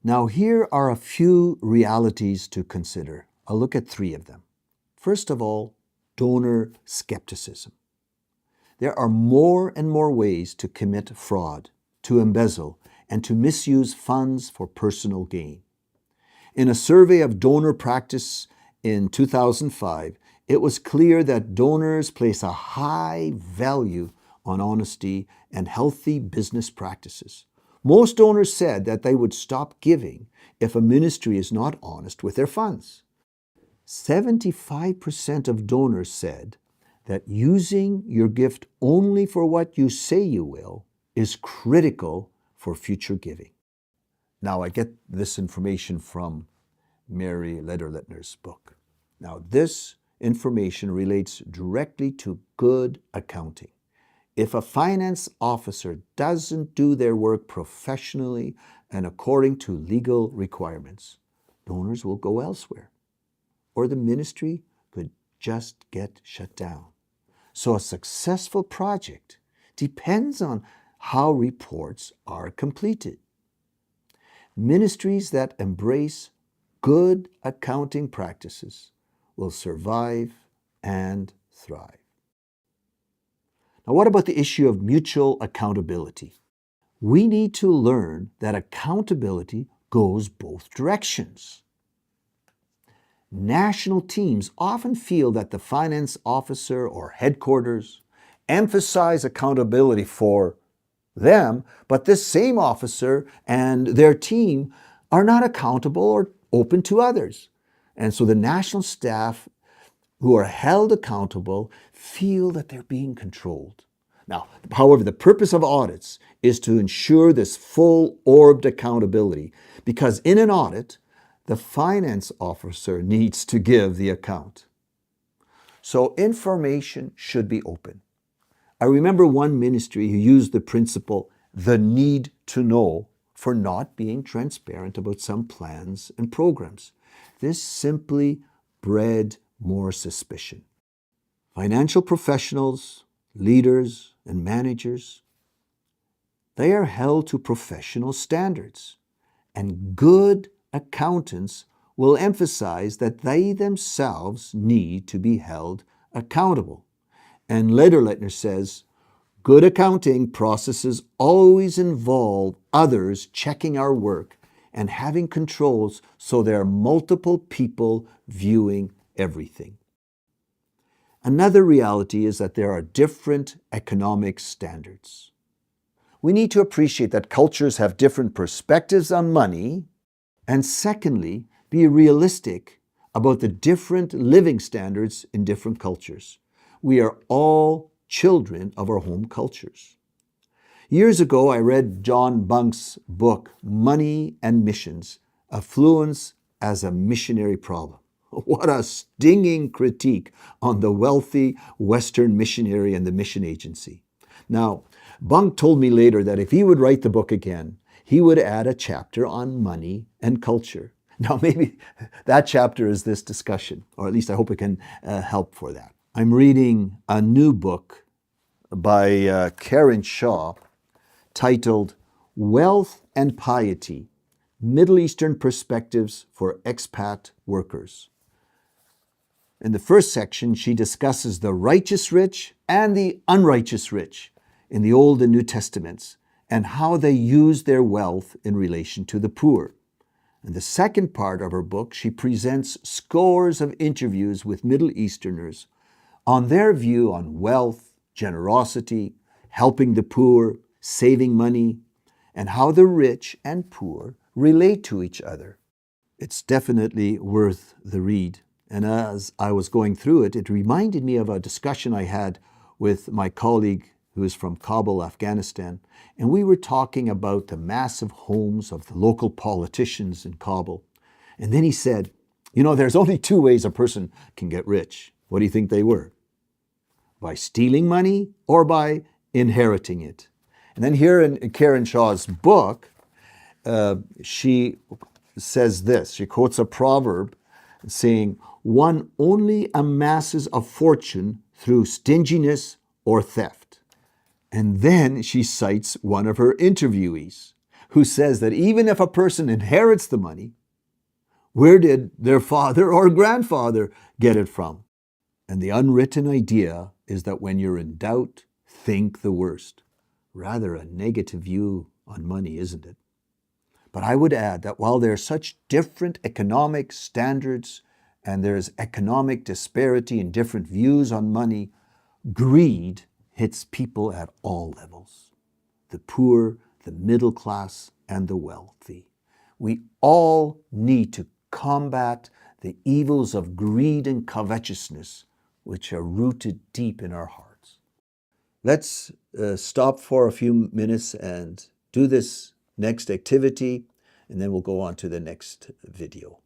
Now, here are a few realities to consider. I'll look at 3 of them. First of all, donor skepticism. There are more and more ways to commit fraud, to embezzle, and to misuse funds for personal gain. In a survey of donor practice in 2005, it was clear that donors place a high value on honesty and healthy business practices. Most donors said that they would stop giving if a ministry is not honest with their funds. 75% of donors said that using your gift only for what you say you will is critical for future giving. Now, I get this information from Mary Lederletner's book. Now, this information relates directly to good accounting. If a finance officer doesn't do their work professionally and according to legal requirements, donors will go elsewhere, or the ministry could just get shut down. So a successful project depends on how reports are completed. Ministries that embrace good accounting practices will survive and thrive. Now, what about the issue of mutual accountability? We need to learn that accountability goes both directions. National teams often feel that the finance officer or headquarters emphasize accountability for them, but this same officer and their team are not accountable or open to others. And so the national staff who are held accountable feel that they're being controlled. Now, however, the purpose of audits is to ensure this full-orbed accountability, because in an audit, the finance officer needs to give the account. So information should be open. I remember one ministry who used the principle, the need to know, for not being transparent about some plans and programs. This simply bred more suspicion. Financial professionals, leaders, and managers, they are held to professional standards, and good accountants will emphasize that they themselves need to be held accountable. And Lederletner says, good accounting processes always involve others checking our work and having controls so there are multiple people viewing everything. Another reality is that there are different economic standards. We need to appreciate that cultures have different perspectives on money, and secondly, be realistic about the different living standards in different cultures. We are all children of our home cultures. Years ago, I read John Bunk's book, Money and Missions, Affluence as a Missionary Problem. What a stinging critique on the wealthy Western missionary and the mission agency. Now, Bunk told me later that if he would write the book again, he would add a chapter on money and culture. Now, maybe that chapter is this discussion, or at least I hope it can help for that. I'm reading a new book by Karen Shaw titled Wealth and Piety, Middle Eastern Perspectives for Expat Workers. In the first section, she discusses the righteous rich and the unrighteous rich in the Old and New Testaments and how they use their wealth in relation to the poor. In the second part of her book, she presents scores of interviews with Middle Easterners on their view on wealth, generosity, helping the poor, saving money, and how the rich and poor relate to each other. It's definitely worth the read. And as I was going through it, it reminded me of a discussion I had with my colleague who is from Kabul, Afghanistan, and we were talking about the massive homes of the local politicians in Kabul. And then he said, there's only 2 ways a person can get rich. What do you think they were? By stealing money or by inheriting it? And then here in Karen Shaw's book, she says this. She quotes a proverb saying, one only amasses a fortune through stinginess or theft. And then she cites one of her interviewees who says that even if a person inherits the money, where did their father or grandfather get it from? And the unwritten idea is that when you're in doubt, think the worst. Rather a negative view on money, isn't it? But I would add that while there are such different economic standards and there's economic disparity in different views on money, greed hits people at all levels. The poor, the middle class, and the wealthy. We all need to combat the evils of greed and covetousness, which are rooted deep in our hearts. Let's stop for a few minutes and do this next activity, and then we'll go on to the next video.